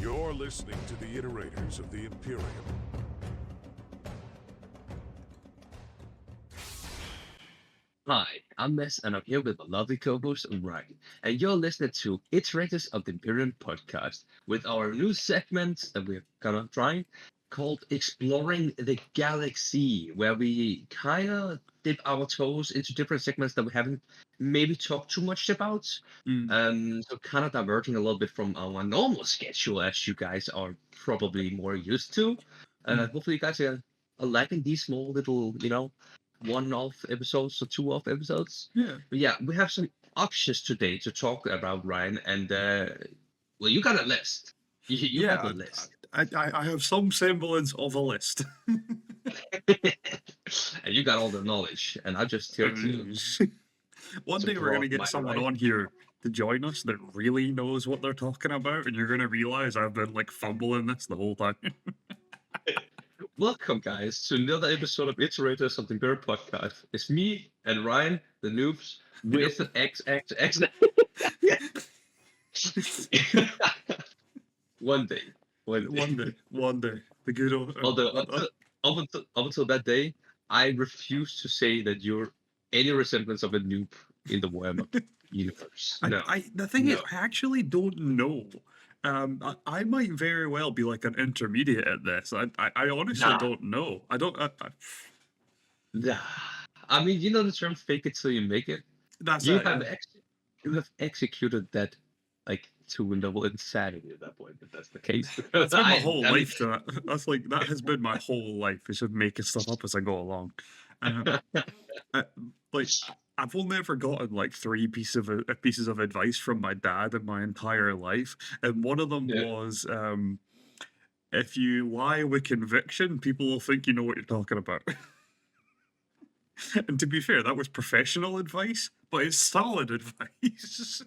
You're listening to the Iterators of the Imperium. Hi, I'm Mess, and I'm here with my lovely co-host Ryan, and you're listening to Iterators of the Imperium podcast with our new segment that we're gonna try called Exploring the Galaxy, where we kind of dip our toes into different segments that we haven't maybe talked too much about. So kind of diverting a little bit from our normal schedule, as you guys are probably more used to. Hopefully, you guys are liking these small little, one-off episodes or two-off episodes. Yeah. But yeah, we have some options today to talk about, Ryan. And well, you got a list. You have a list. I have some semblance of a list. And you got all the knowledge, and I just here to One to day we're draw going to get my someone right. on here to join us that really knows what they're talking about, and you're going to realize I've been like fumbling this the whole time. Welcome, guys, to another episode of Iterators of the Imperium podcast. It's me and Ryan, the noobs, with XXX. One day. One day. The good old. Although up until that day, I refuse to say that you're any resemblance of a noob in the Warhammer universe. No. The thing is, No. I actually don't know. I might very well be like an intermediate at this. I honestly Nah. don't know. I don't. Nah. I mean, you know the term "fake it till you make it." That's You it. have you have executed that like to a level insanity at that point. If that's the case, That's been my I- whole I mean- life. That's like that has been my whole life. Is just making stuff up as I go along. Like I've only ever gotten like three pieces of advice from my dad in my entire life, and one of them Yeah. was, if you lie with conviction, people will think you know what you're talking about. And to be fair, that was professional advice, but it's solid advice.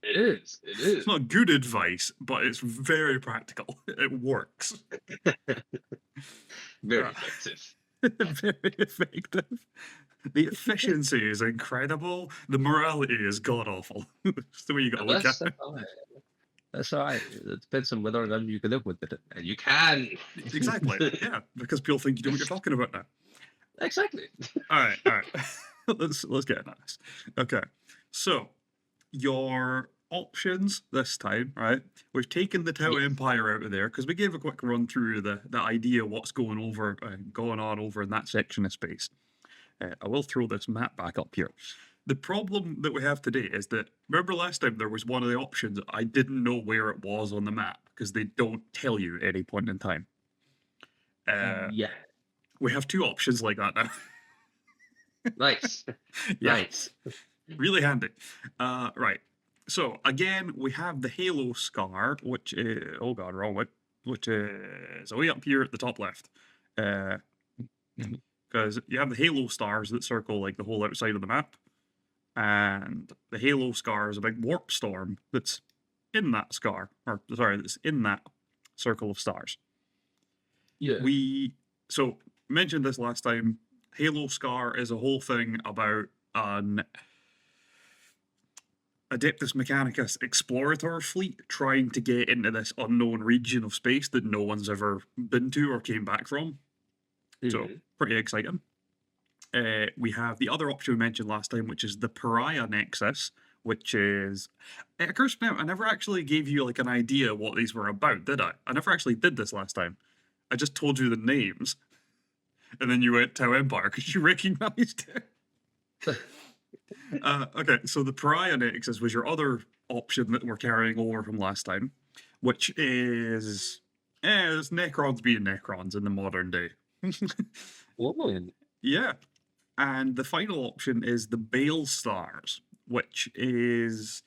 It is. It is. It's not good advice, but it's very practical. It works. Very effective. Very effective. The efficiency is incredible. The morality is god awful. That's the way you got to look That's at it. all right. That's all right. It depends on whether or not you can live with it, and you can. Exactly. Yeah, because people think you know what you're talking about now. Exactly. All right. let's get into this. Okay, so your options this time, right? We've taken the Tau Yes. Empire out of there because we gave a quick run through the idea of what's going on over in that section of space. I will throw this map back up here. The problem that we have today is that, remember last time there was one of the options I didn't know where it was on the map because they don't tell you at any point in time. Yeah. We have two options like that now. Nice. Yeah. Nice. Really handy. Right. So again, we have the Halo scar, which is which is way up here at the top left. Because you have the Halo stars that circle like the whole outside of the map, and the Halo scar is a big warp storm that's in that scar, or sorry, that's in that circle of stars. Yeah. We mentioned this last time. Halo scar is a whole thing about an Adeptus Mechanicus explorator fleet trying to get into this unknown region of space that no one's ever been to or came back from. So, Mhm. pretty exciting. We have the other option we mentioned last time, which is the Pariah Nexus, which is... It occurs to me, I never actually gave you like an idea what these were about, did I? I never actually did this last time. I just told you the names. And then you went Tau Empire because you recognized it. Okay, so the Pariah Nexus was your other option that we're carrying over from last time, which is... it's Necrons being Necrons in the modern day. Woman. Yeah. And the final option is the Bale Stars, which is...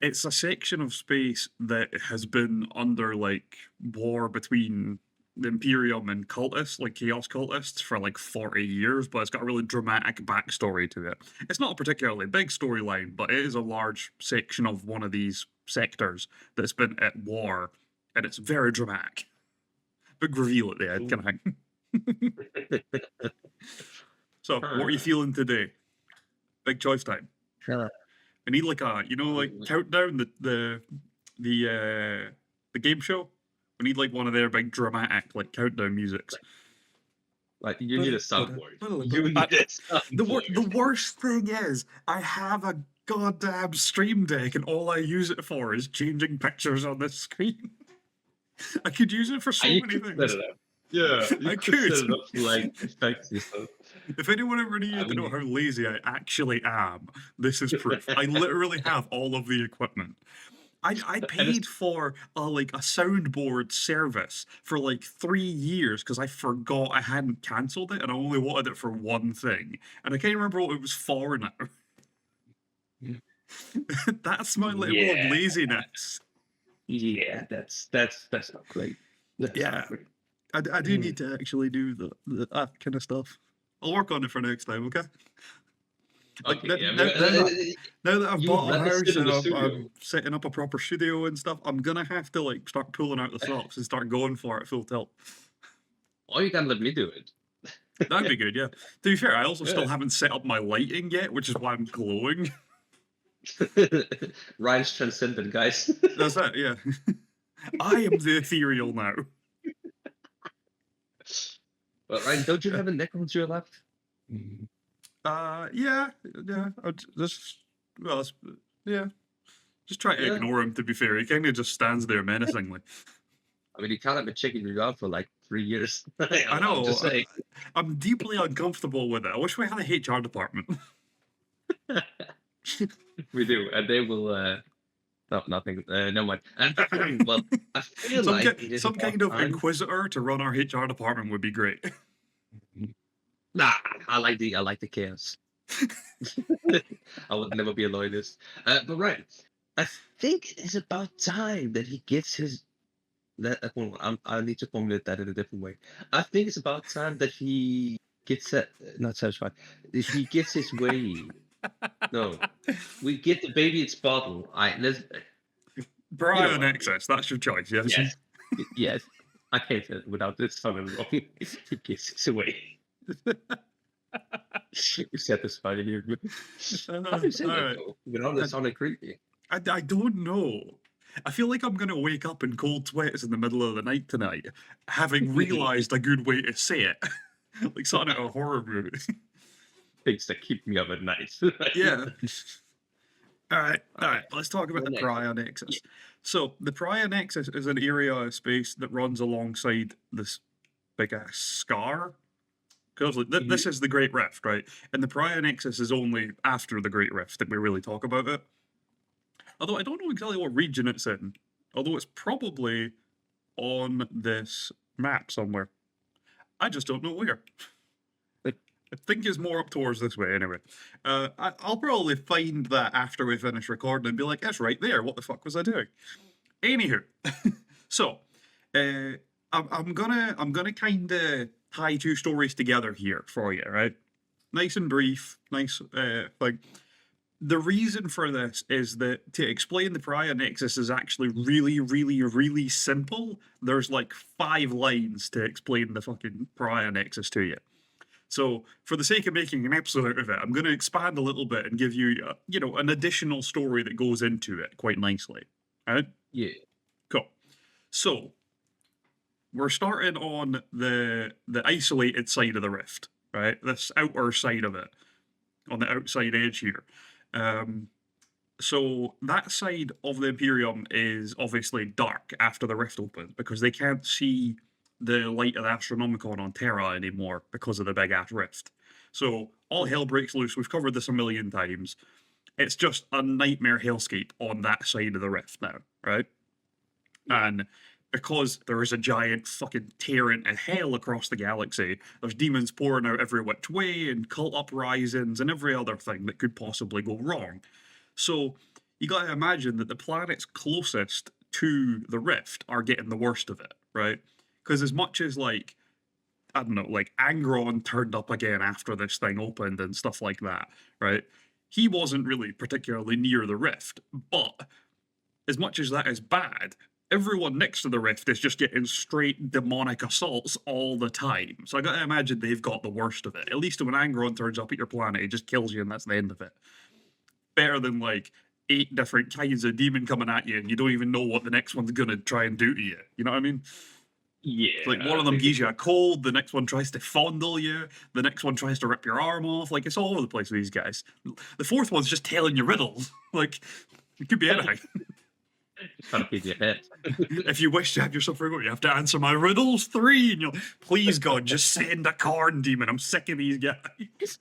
It's a section of space that has been under, like, war between the Imperium and cultists, like Chaos cultists, for like 40 years, but it's got a really dramatic backstory to it. It's not a particularly big storyline, but it is a large section of one of these sectors that's been at war, and it's very dramatic. Big reveal at the end, kind of thing. So, what are you feeling today? Big choice time. Sure. I need like a, like countdown, the the game show. We need like one of their big dramatic like countdown musics. Like you need a soundboard. You need I- a soundboard. The worst thing is, I have a goddamn stream deck, and all I use it for is changing pictures on the screen. I could use it for so And you many could things. set it up. Yeah, you I could set could. it up for like effects and stuff. If anyone ever needed to know how lazy I actually am, this is proof. I literally have all of the equipment. I paid for a soundboard service for like 3 years because I forgot I hadn't cancelled it and I only wanted it for one thing. And I can't remember what it was for now. That's my level Yeah. of laziness. Yeah, that's not great. That's Yeah. not great. I do need to actually do that kind of stuff. I'll work on it for next time, okay? Like, Okay, yeah, now that I've you bought would a rather house sit in and the I'm studio. setting up a proper studio and stuff, I'm gonna have to like start pulling out the stops and start going for it full tilt. Or you can let me do it. That'd be good, yeah. To be fair, I also still Yeah. haven't set up my lighting yet, which is why I'm glowing. Ryan's transcendent, guys. That's it, yeah. I am the ethereal now. But Ryan, don't you have a necromancer left? Yeah. Just try to Yeah. ignore him, to be fair. He kind of just stands there menacingly. I mean, you can't have been checking you out for like 3 years. I know. I'm just saying. I'm deeply uncomfortable with it. I wish we had a HR department. We do, and they will. No, nothing. No mind. Well, I feel Some, like ki- it is some about kind of time. inquisitor to run our HR department would be great. Nah, I like the chaos. I would never be a loyalist. But right, I think it's about time that he gets his. Hold on, I need to formulate that in a different way. I think it's about time that he gets not satisfied. If he gets his way. No, we get the baby its bottle. Let's. Pariah what? Nexus, that's your choice, yes? Yes, yes. I can't say it without this tongue wrong. He gets his way. Satisfied in here. How do you say that Alright. though? Without it sounding creepy. I don't know. I feel like I'm going to wake up in cold sweats in the middle of the night tonight, having realised a good way to say it. Like something out of a horror movie. Things that keep me up at night. Yeah. All right. Let's talk about Well, the next. Pariah Nexus. So the Pariah Nexus is an area of space that runs alongside this big ass scar. Because this is the Great Rift, right? And the Pariah Nexus is only after the Great Rift that we really talk about it. Although I don't know exactly what region it's in. Although it's probably on this map somewhere. I just don't know where. I think it's more up towards this way anyway. I'll probably find that after we finish recording and be like, it's right there. What the fuck was I doing? Anywho, so I'm gonna kind of tie two stories together here for you, right? Nice and brief, nice thing. The reason for this is that to explain the Pariah Nexus is actually really, really, really simple. There's like 5 lines to explain the fucking Pariah Nexus to you. So, for the sake of making an episode out of it, I'm going to expand a little bit and give you, an additional story that goes into it quite nicely. Right? Yeah. Cool. So, we're starting on the isolated side of the rift, right? This outer side of it, on the outside edge here. So that side of the Imperium is obviously dark after the rift opens because they can't see the light of the Astronomicon on Terra anymore because of the big ass rift. So all hell breaks loose. We've covered this a million times. It's just a nightmare hellscape on that side of the rift now, right? And because there is a giant fucking tear into hell across the galaxy, there's demons pouring out every which way and cult uprisings and every other thing that could possibly go wrong. So you got to imagine that the planets closest to the rift are getting the worst of it, right? Because as much as like Angron turned up again after this thing opened and stuff like that, right? He wasn't really particularly near the rift, but as much as that is bad, everyone next to the rift is just getting straight demonic assaults all the time. So I gotta imagine they've got the worst of it. At least when Angron turns up at your planet, he just kills you and that's the end of it. Better than like 8 different kinds of demon coming at you, and you don't even know what the next one's gonna try and do to you. You know what I mean? Yeah. It's like one of them gives you a cold, the next one tries to fondle you, the next one tries to rip your arm off. Like, it's all over the place with these guys. The fourth one's just telling you riddles. Like, it could be anything. Gotta keep your head. If you wish to have yourself forgotten, you have to answer my riddles 3. And you'll, please God, just send a corn demon. I'm sick of these guys.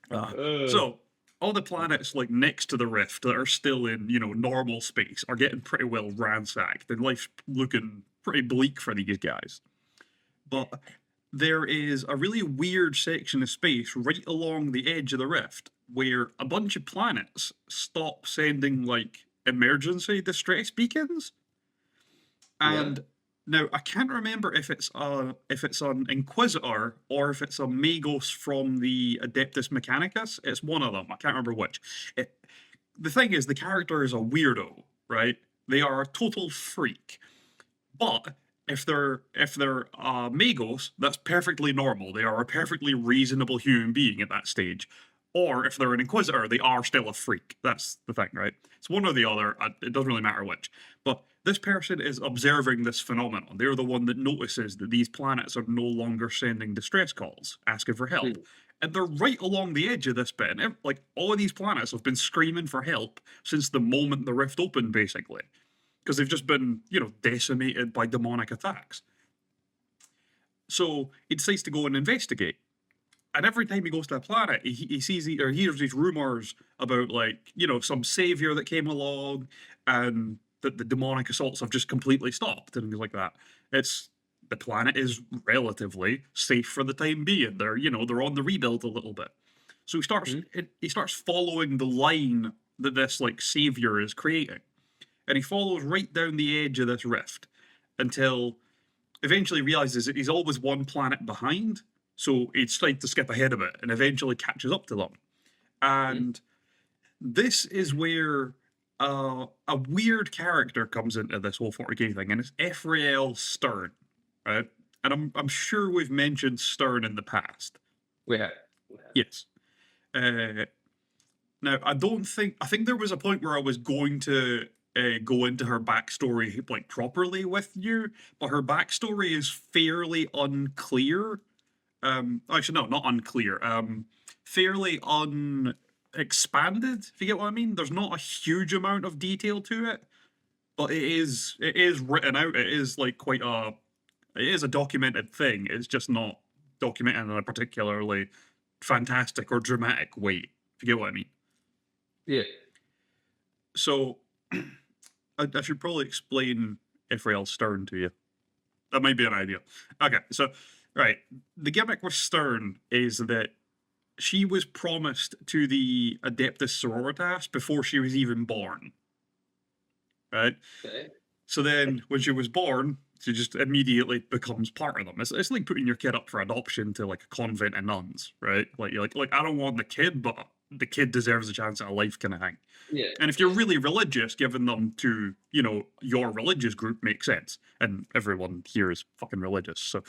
So all the planets like next to the rift that are still in, normal space are getting pretty well ransacked, and life's looking pretty bleak for these guys. But there is a really weird section of space right along the edge of the rift where a bunch of planets stop sending like emergency distress beacons. And now I can't remember if it's an Inquisitor or if it's a Magos from the Adeptus Mechanicus. It's one of them. I can't remember which. The thing is, the character is a weirdo, right? They are a total freak. But if they're Magos, that's perfectly normal. They are a perfectly reasonable human being at that stage. Or if they're an Inquisitor, they are still a freak. That's the thing, right? It's one or the other. It doesn't really matter which. But this person is observing this phenomenon. They're the one that notices that these planets are no longer sending distress calls, asking for help. And they're right along the edge of this bit. And like, all of these planets have been screaming for help since the moment the rift opened, basically. Because they've just been, decimated by demonic attacks. So he decides to go and investigate. And every time he goes to a planet, he sees or hears these rumors about, like, some savior that came along, and that the demonic assaults have just completely stopped and things like that. The planet is relatively safe for the time being. They're on the rebuild a little bit. So he starts following the line that this like savior is creating, and he follows right down the edge of this rift until eventually realizes that he's always one planet behind. So he decides to skip ahead of it and eventually catches up to them. And this is where a weird character comes into this whole 40k thing, and it's Ephrael Stern, right? And I'm sure we've mentioned Stern in the past. We have. Yes. Now, I think there was a point where I was going to go into her backstory like properly with you, but her backstory is fairly unclear. Actually, no, not unclear. Fairly unexpanded, if you get what I mean. There's not a huge amount of detail to it, but it is written out. It is like it is a documented thing. It's just not documented in a particularly fantastic or dramatic way, if you get what I mean. Yeah. So, I should probably explain Ephrael Stern to you. That might be an idea. Okay, so, right. The gimmick with Stern is that she was promised to the Adeptus Sororitas before she was even born. Right? Okay. So then, when she was born, she just immediately becomes part of them. It's like putting your kid up for adoption to like a convent of nuns, right? Like you're like I don't want the kid, but the kid deserves a chance at a life kind of thing. Yeah. And if you're really religious, giving them to, your religious group makes sense. And everyone here is fucking religious, so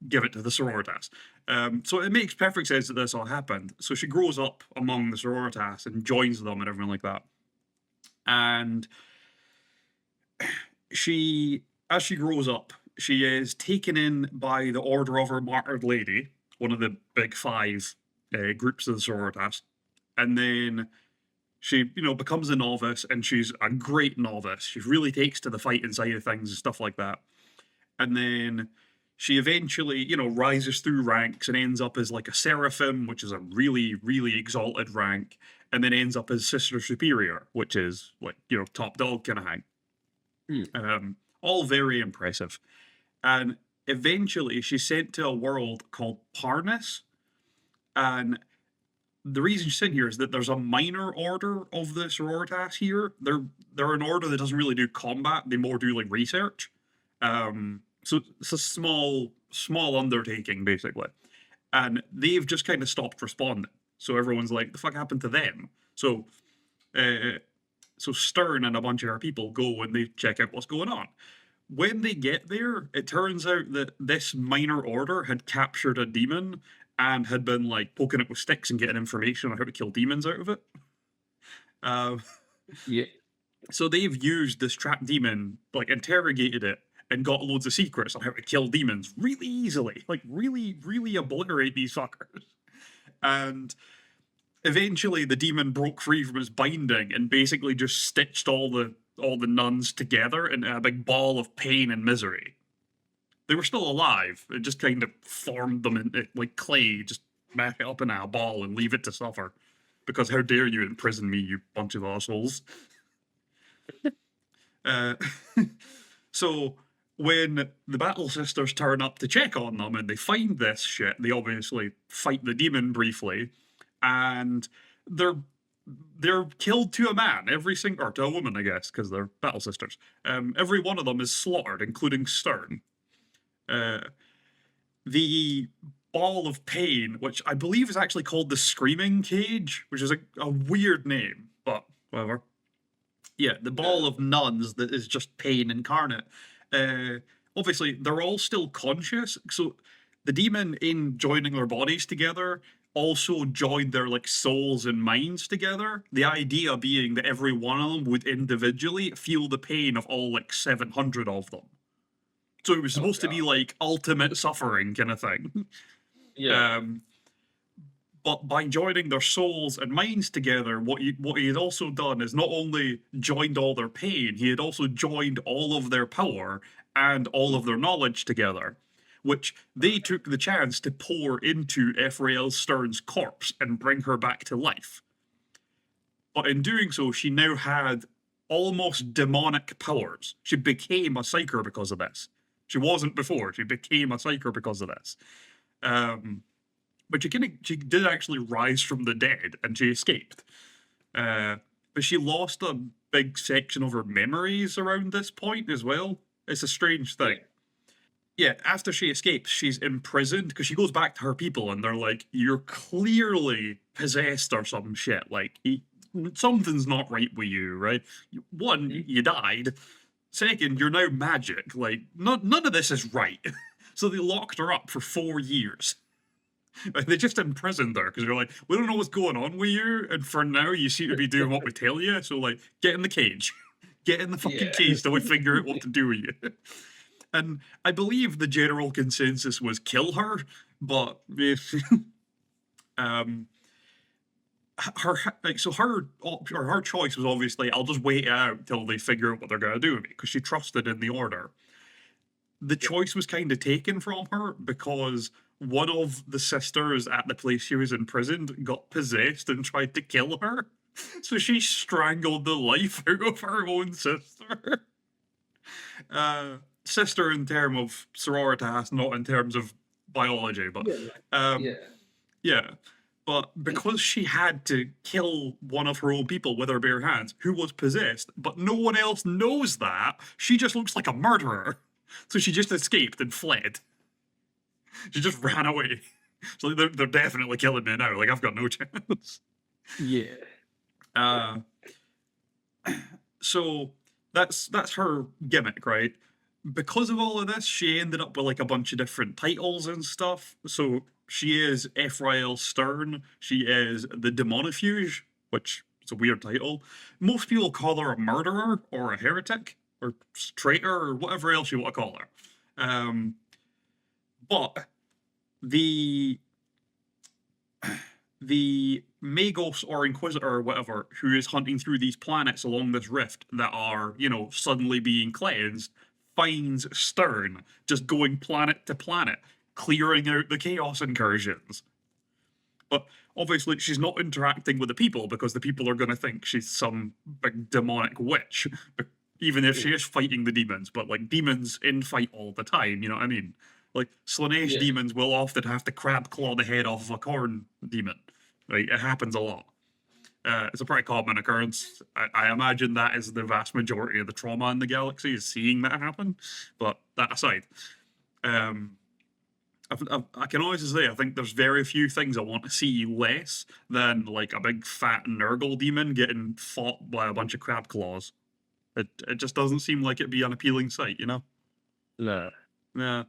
give it to the Sororitas. So it makes perfect sense that this all happened. So she grows up among the Sororitas and joins them and everything like that. And as she grows up, she is taken in by the Order of Her Martyred Lady, one of the big 5 groups of the Sororitas. And then she, becomes a novice, and she's a great novice. She really takes to the fighting side of things and stuff like that. And then she eventually, rises through ranks and ends up as like a Seraphim, which is a really, really exalted rank, and then ends up as Sister Superior, which is like, top dog kind of thing. All very impressive. And eventually she's sent to a world called Parnas. And the reason she's sent here is that there's a minor order of the Sororitas here. They're an order that doesn't really do combat. They more do like research. So it's a small undertaking, basically. And they've just kind of stopped responding. So everyone's like, the fuck happened to them? So Stern and a bunch of her people go and they check out what's going on. When they get there, it turns out that this minor order had captured a demon and had been like poking it with sticks and getting information on how to kill demons out of it. Yeah. So they've used this trapped demon, like interrogated it, and got loads of secrets on how to kill demons really easily. Like really, really obliterate these fuckers. And eventually the demon broke free from its binding and basically just stitched all the nuns together into a big ball of pain and misery. They were still alive. It just kind of formed them into like clay, just mash it up in a ball and leave it to suffer. Because how dare you imprison me, you bunch of assholes. So when the Battle Sisters turn up to check on them and they find this shit, they obviously fight the demon briefly, and they're killed to a man, or to a woman, I guess, because they're Battle Sisters. Every one of them is slaughtered, including Stern. The ball of pain, which I believe is actually called the Screaming Cage, which is a weird name, but whatever. Yeah, the ball of nuns that is just pain incarnate. Obviously, they're all still conscious, so the demon, in joining their bodies together, also joined their like souls and minds together. The idea being that every one of them would individually feel the pain of all like 700 of them. So it was supposed to be like ultimate suffering kind of thing. Yeah. But by joining their souls and minds together, what he had also done is not only joined all their pain, he had also joined all of their power and all of their knowledge together, which they took the chance to pour into Ephrael Stern's corpse and bring her back to life. But in doing so, she now had almost demonic powers. She became a psyker because of this. She wasn't before. She became a psyker because of this. But she did actually rise from the dead, and she escaped. But she lost a big section of her memories around this point as well. It's a strange thing. Yeah, after she escapes, she's imprisoned because she goes back to her people, and they're like, "You're clearly possessed or some shit. Like, something's not right with you, right? One, you died. Second, you're now magic. Like, none of this is right." So they locked her up for 4 years. They just imprisoned her because they're like, "We don't know what's going on with you, and for now you seem to be doing what we tell you. So like, get in the cage, get in the fucking cage till we figure out what to do with you." And I believe the general consensus was kill her, but her choice was obviously, I'll just wait it out till they figure out what they're gonna do with me, because she trusted in the order. The choice was kind of taken from her because one of the sisters at the place she was imprisoned got possessed and tried to kill her. So she strangled the life out of her own sister. Sister in terms of sororitas, not in terms of biology, but yeah. But because she had to kill one of her own people with her bare hands, who was possessed, but no one else knows that, she just looks like a murderer. So she just escaped and fled. She just ran away. So they're definitely killing me now. Like, I've got no chance. Yeah. So that's her gimmick, right? Because of all of this, she ended up with like a bunch of different titles and stuff. So she is Ephrael Stern. She is the Demonifuge, which is a weird title. Most people call her a murderer or a heretic or traitor or whatever else you want to call her. But the Magos or Inquisitor or whatever, who is hunting through these planets along this rift that are, suddenly being cleansed, finds Stern just going planet to planet, clearing out the chaos incursions. But obviously she's not interacting with the people because the people are going to think she's some big demonic witch, even if she is fighting the demons. But like, demons infight all the time, you know what I mean? Like, Slanesh demons will often have to crab claw the head off of a corn demon. Like, it happens a lot. It's a pretty common occurrence. I imagine that is the vast majority of the trauma in the galaxy, is seeing that happen. But that aside, I can honestly say I think there's very few things I want to see less than like a big fat Nurgle demon getting fought by a bunch of crab claws. It just doesn't seem like it'd be an appealing sight, you know? No. Yeah.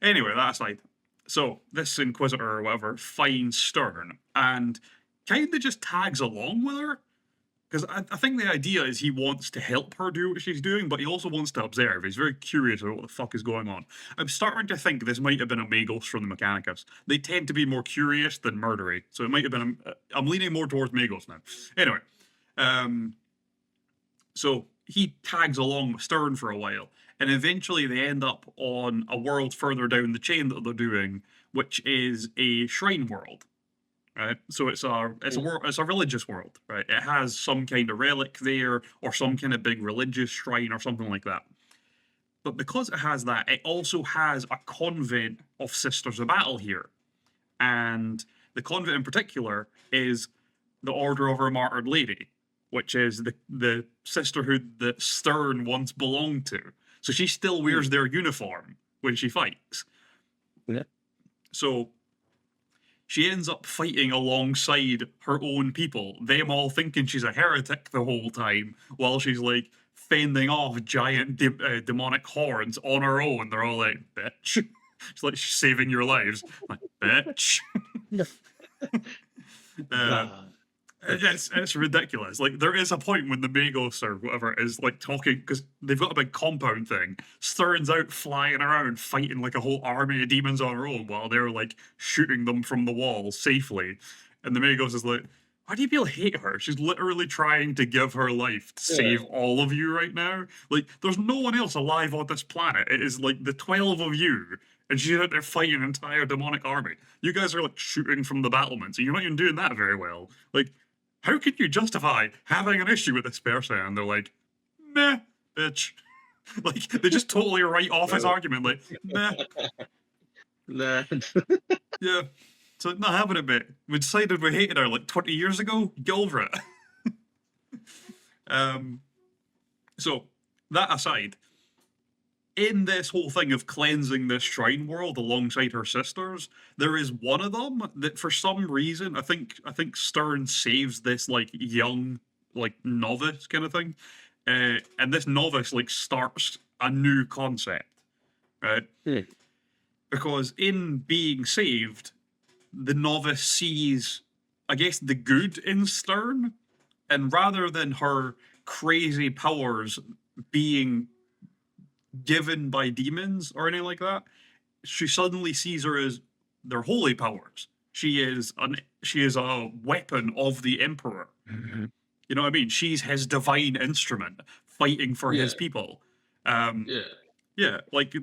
Anyway, that aside, So this Inquisitor or whatever finds Stern and kind of just tags along with her. Because I think the idea is he wants to help her do what she's doing, but he also wants to observe. He's very curious about what the fuck is going on. I'm starting to think this might have been a Magos from the Mechanicus. They tend to be more curious than murdery, so it might have been. I'm leaning more towards Magos now. Anyway, so he tags along with Stern for a while, and eventually they end up on a world further down the chain that they're doing, which is a shrine world. Right, so it's a religious world, right? It has some kind of relic there, or some kind of big religious shrine, or something like that. But because it has that, it also has a convent of Sisters of Battle here, and the convent in particular is the Order of Our Martyred Lady, which is the sisterhood that Stern once belonged to. So she still wears their uniform when she fights. Yeah. So she ends up fighting alongside her own people, them all thinking she's a heretic the whole time, while she's like fending off giant demonic hordes on her own. They're all like, bitch. She's like, she's saving your lives. Like, bitch. It's ridiculous. Like, there is a point when the Magos or whatever is like talking, because they've got a big compound thing. Stern's out flying around fighting like a whole army of demons on her own while they're like shooting them from the wall safely. And the Magos is like, why do you people hate her? She's literally trying to give her life to save all of you right now. Like, there's no one else alive on this planet. It is like the 12 of you, and she's out there fighting an entire demonic army. You guys are like shooting from the battlements, and you're not even doing that very well. Like, how can you justify having an issue with this person? And they're like, meh, bitch. Like, they just totally write off his argument. Like, meh. Nah. Yeah. So, not having it, mate. We decided we hated her like 20 years ago. Get over it. So, that aside, in this whole thing of cleansing this shrine world alongside her sisters, there is one of them that for some reason I think Stern saves this like young like novice kind of thing, and this novice like starts a new concept, right? Because in being saved, the novice sees, I guess, the good in Stern, and rather than her crazy powers being given by demons or anything like that, she suddenly sees her as their holy powers. She is a weapon of the Emperor. Mm-hmm. You know what I mean? She's his divine instrument fighting for his people. Yeah, like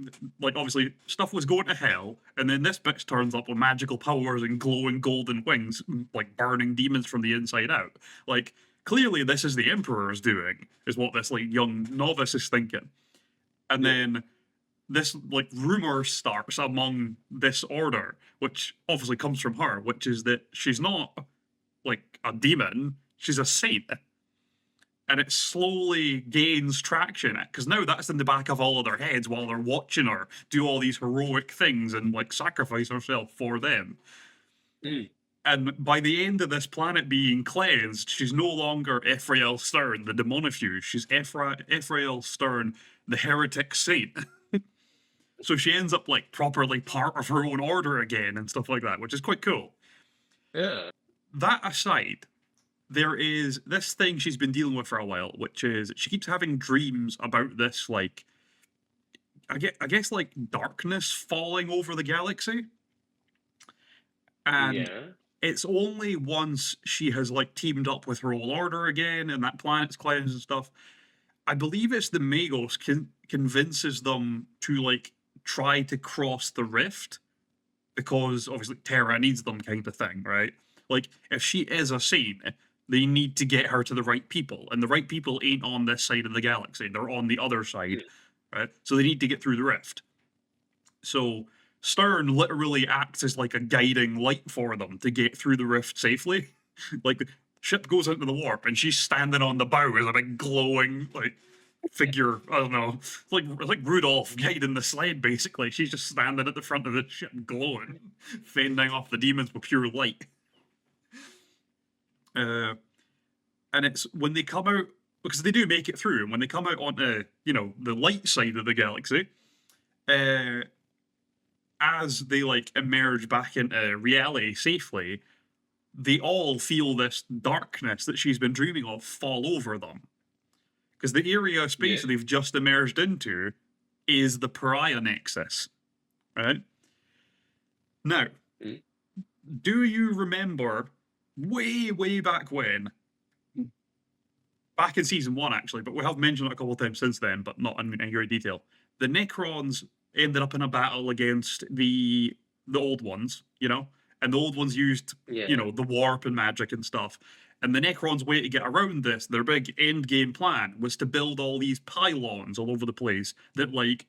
obviously stuff was going to hell, and then this bitch turns up with magical powers and glowing golden wings, like burning demons from the inside out. Like, clearly this is the Emperor's doing, is what this like young novice is thinking. And then this like rumor starts among this order, which obviously comes from her, which is that she's not like a demon, she's a saint. And it slowly gains traction because now that's in the back of all of their heads while they're watching her do all these heroic things and like sacrifice herself for them. And by the end of this planet being cleansed, she's no longer Ephrael Stern, the Demonifuse. She's Ephrael Stern, the heretic saint. So she ends up like properly part of her own order again and stuff like that, which is quite cool. Yeah. That aside, there is this thing she's been dealing with for a while, which is she keeps having dreams about this like I guess like darkness falling over the galaxy. And it's only once she has like teamed up with her old order again and that planet's cleansed and stuff. I believe it's the Magos convinces them to like try to cross the rift because obviously Terra needs them, kind of thing, right? Like, if she is a saint, they need to get her to the right people, and the right people ain't on this side of the galaxy, they're on the other side, right? So they need to get through the rift. So Stern literally acts as like a guiding light for them to get through the rift safely. Like, the ship goes into the warp and she's standing on the bow as a big glowing like figure. I don't know, it's like Rudolph guiding the sled. Basically, she's just standing at the front of the ship, glowing, fending off the demons with pure light. And it's when they come out, because they do make it through, and when they come out onto the light side of the galaxy, as they like emerge back into reality safely, they all feel this darkness that she's been dreaming of fall over them. Because the area of space Yeah. they've just emerged into is the Pariah Nexus. Right? Now, Mm. do you remember way, way back when? Back in season 1, actually, but we have mentioned it a couple of times since then, but not in any great detail. The Necrons ended up in a battle against the old ones, you know? And the old ones used, Yeah. you know, the warp and magic and stuff. And the Necrons' way to get around this, their big end game plan, was to build all these pylons all over the place that, like,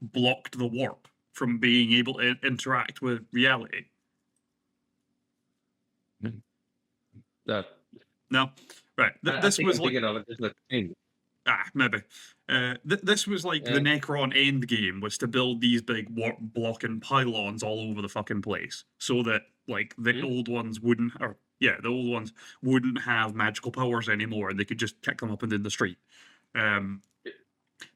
blocked the warp from being able to interact with reality. That No? Right. I This think was I'm like. thinking of it as a thing. Maybe. This was like the Yeah. Necron end game, was to build these big warp blocking pylons all over the fucking place, so that like the Mhm. old ones wouldn't, or yeah, the old ones wouldn't have magical powers anymore, and they could just kick them up and down the street. Um,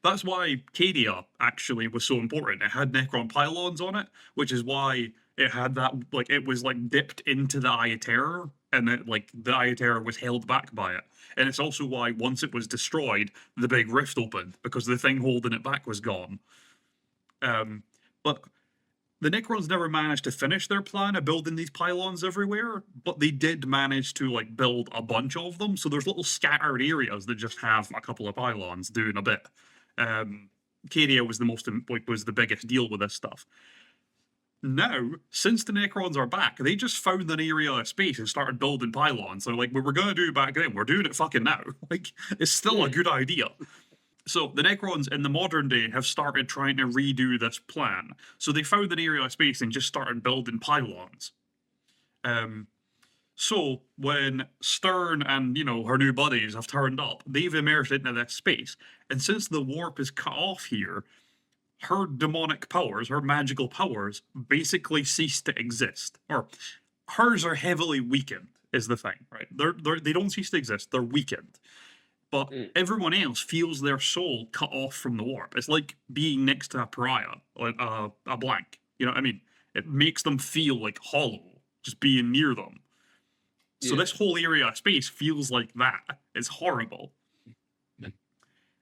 that's why Cadia actually was so important. It had Necron pylons on it, which is why it had that, like, it was like dipped into the Eye of Terror, and it, like, the Eye of Terror was held back by it. And it's also why once it was destroyed, the big rift opened, because the thing holding it back was gone. But the Necrons never managed to finish their plan of building these pylons everywhere, but they did manage to like build a bunch of them. So there's little scattered areas that just have a couple of pylons doing a bit. Cadia was was the biggest deal with this stuff. Now, since the Necrons are back, they just found an area of space and started building pylons. So like, we were gonna do it back then, we're doing it fucking now. Like, it's still a good idea. So the Necrons in the modern day have started trying to redo this plan. So they found an area of space and just started building pylons. So when Stern and, you know, her new buddies have turned up, they've emerged into this space. And since the warp is cut off here, her demonic powers, her magical powers, basically cease to exist. Or hers are heavily weakened, is the thing, right? They don't cease to exist, they're weakened. But everyone else feels their soul cut off from the warp. It's like being next to a pariah, like a blank. You know what I mean? It makes them feel like hollow, just being near them. So Yeah. this whole area of space feels like that. It's horrible.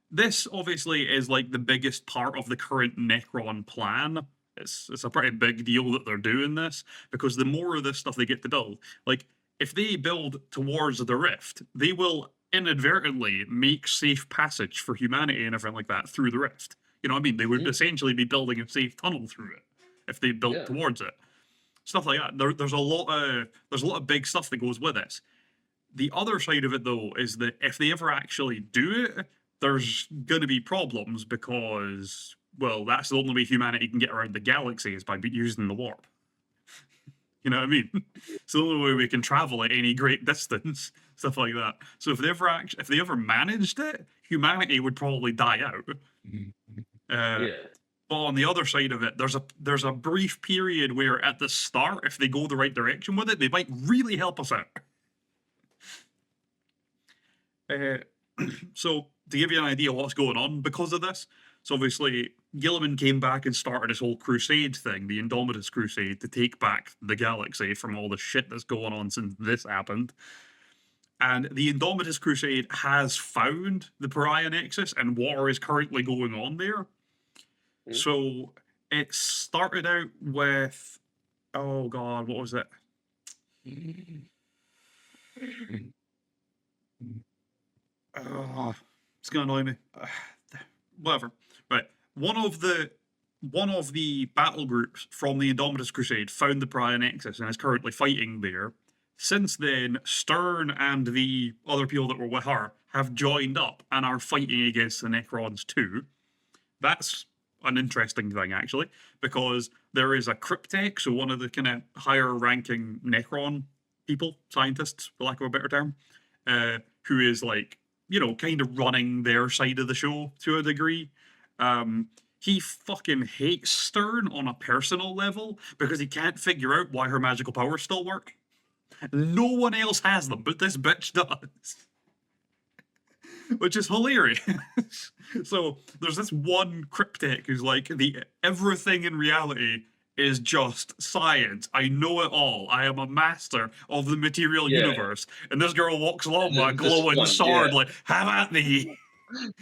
This obviously is like the biggest part of the current Necron plan. It's a pretty big deal that they're doing this, because the more of this stuff they get to build, like if they build towards the rift, they will inadvertently make safe passage for humanity and everything like that through the rift. You know what I mean? They would essentially be building a safe tunnel through it if they built Yeah. towards it. Stuff like that. There's a lot of big stuff that goes with this. The other side of it, though, is that if they ever actually do it, there's going to be problems, because, well, that's the only way humanity can get around the galaxy is by using the warp. You know what I mean? It's the only way we can travel at any great distance, stuff like that. So if they ever managed it, humanity would probably die out. Yeah. But on the other side of it, there's a brief period where at the start, if they go the right direction with it, they might really help us out. So to give you an idea of what's going on because of this, so obviously Gilliman came back and started this whole crusade thing, the Indomitus Crusade, to take back the galaxy from all the shit that's going on since this happened. And the Indomitus Crusade has found the Pariah Nexus, and war is currently going on there. So it started out with, oh god, what was it? It's gonna annoy me. Whatever. Right. One of the battle groups from the Indomitus Crusade found the Pariah Nexus and is currently fighting there. Since then, Stern and the other people that were with her have joined up and are fighting against the Necrons too. That's an interesting thing, actually, because there is a Cryptek, so one of the kind of higher ranking Necron people, scientists, for lack of a better term, who is like, you know, kind of running their side of the show to a degree. He fucking hates Stern on a personal level because he can't figure out why her magical powers still work. No one else has them, but this bitch does. Which is hilarious. So there's this one Cryptek who's like, the everything in reality is just science. I know it all. I am a master of the material Yeah. universe. And this girl walks along with a This glowing one, sword, yeah. like, have at me.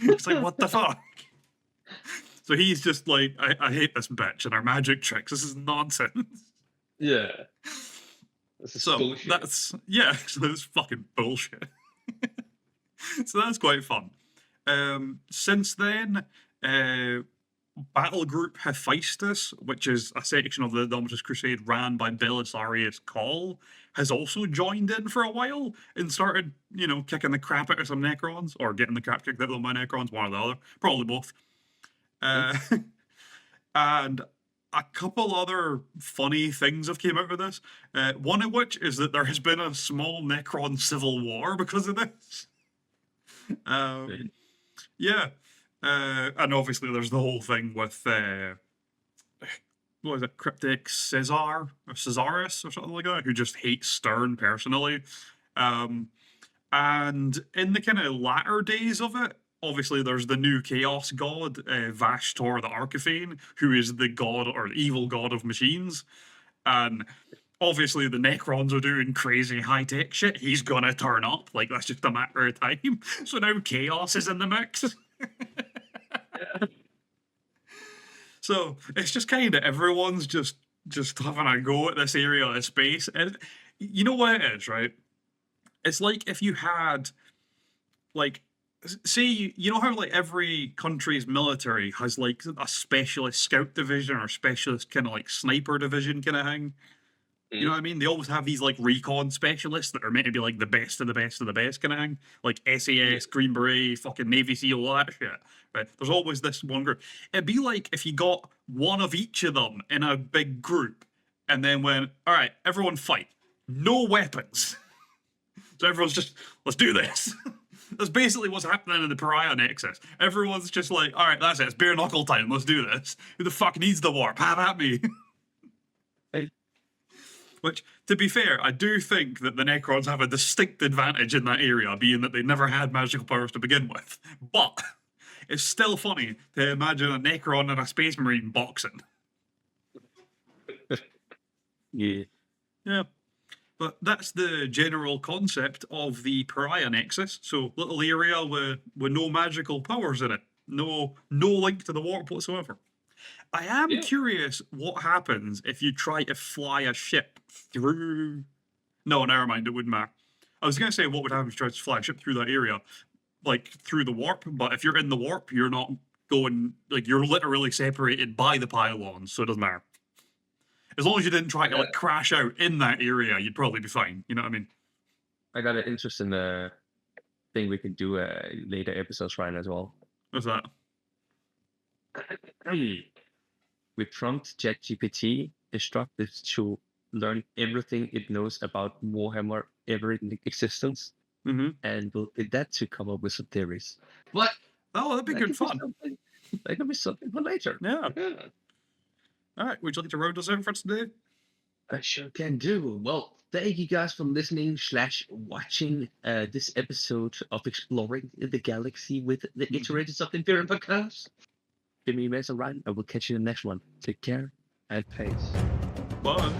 It's like, what the fuck? So he's just like, I hate this bitch and her magic tricks. This is nonsense. Yeah. This is So bullshit. that's, yeah, so it's fucking bullshit. So that's quite fun. Since then, Battle Group Hephaestus, which is a section of the Indomitus Crusade ran by Belisarius Call, has also joined in for a while and started, kicking the crap out of some Necrons, or getting the crap kicked out of them by Necrons, one or the other. Probably both. And a couple other funny things have came out of this. One of which is that there has been a small Necron civil war because of this. Yeah. And obviously there's the whole thing with what was it, Cryptic Caesar or Caesaris or something like that, who just hates Stern personally. And in the kind of latter days of it, obviously there's the new chaos god, Vashtor the Archifane, who is the god or evil god of machines. And obviously the Necrons are doing crazy high-tech shit. He's gonna turn up. Like, that's just a matter of time. So now chaos is in the mix. So it's just kind of everyone's just having a go at this area of space. And you know what it is, right? It's like if you had, like, say, you know how like every country's military has like a specialist scout division or specialist kind of like sniper division kind of thing. You know what I mean? They always have these like recon specialists that are meant to be like the best of the best of the best kind of thing. Like SAS, Green Beret, fucking Navy SEAL, all that shit. Right? There's always this one group. It'd be like if you got one of each of them in a big group and then went, all right, everyone fight. No weapons. So everyone's just, let's do this. That's basically what's happening in the Pariah Nexus. Everyone's just like, all right, that's it. It's bare knuckle time. Let's do this. Who the fuck needs the warp? Have at me. Which, to be fair, I do think that the Necrons have a distinct advantage in that area, being that they never had magical powers to begin with. But it's still funny to imagine a Necron and a Space Marine boxing. Yeah. Yeah. But that's the general concept of the Pariah Nexus. So, little area with no magical powers in it. No link to the warp whatsoever. I am curious what happens if you try to fly a ship through... No, never mind, it wouldn't matter. I was going to say what would happen if you tried to fly a ship through that area, like through the warp, but if you're in the warp, you're not going... Like, you're literally separated by the pylons, so it doesn't matter. As long as you didn't try to, like, crash out in that area, you'd probably be fine, you know what I mean? I got an interesting thing we can do later episodes, Ryan, as well. What's that? We prompt ChatGPT instructed to learn everything it knows about Warhammer ever in existence, and we'll get that to come up with some theories. What? Oh, that'd be good fun. That could be something for later. Yeah. All right, would you like to round us out for today? I sure can do. Well, thank you guys for listening / watching this episode of Exploring the Galaxy with the Iterators of the Imperium podcast. Give me a mess, Ryan. I will catch you in the next one. Take care and peace. Bye.